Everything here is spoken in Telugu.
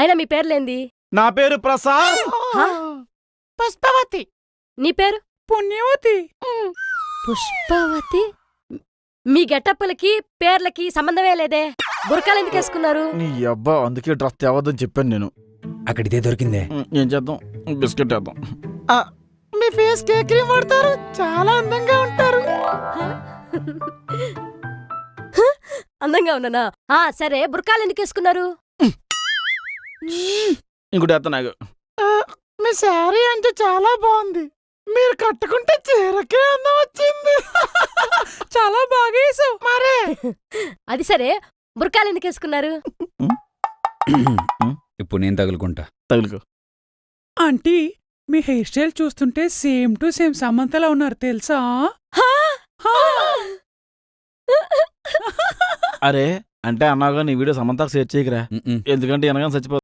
అయినా మీ పేర్లేంది? నా పేరు ప్రసాద్. హా? పుష్పవతి. నీ పేరు? పుణ్యవతి. పుష్పవతి. మీ గెటప్పులకి పేర్లకి సంబంధమే లేదే. బురకాలు ఎందుకు వేసుకున్నారు? నీ అబ్బా, అందుకే డ్రెస్ తేవద్దని చెప్పాను నేను. అక్కడ ఇదే దొరికిందే. ఏం చేద్దాం, బిస్కెట్ వేద్దాం. మీ ఫేస్ కే క్రీమ్ వాడతారు, చాలా అందంగా ఉంటారు. అందంగా ఉన్నానా? సరే, బురకాలు ఎందుకు వేసుకున్నారు? ఇంకోటి వేస్తా నాకు. మీ శారీ అంటే చాలా బాగుంది, మీరు కట్టుకుంటే చీరకే అందం వచ్చింది. చాలా బాగా వేసావు. మరే అది సరే, బురకాలు ఎందుకు వేసుకున్నారు? ఇప్పుడు నేను తగులుకుంటా. తగులుకో. ఆంటీ, మీ హెయిర్ స్టైల్ చూస్తుంటే సేమ్ టు సేమ్ సమంతలా ఉన్నారు తెలుసా? అరే అంటే అన్నావుగా నీ వీడియో సమంతాకు షేర్ చేయకరా, మ్మ్. ఎందుకంటే ఎనగా చచ్చిపో.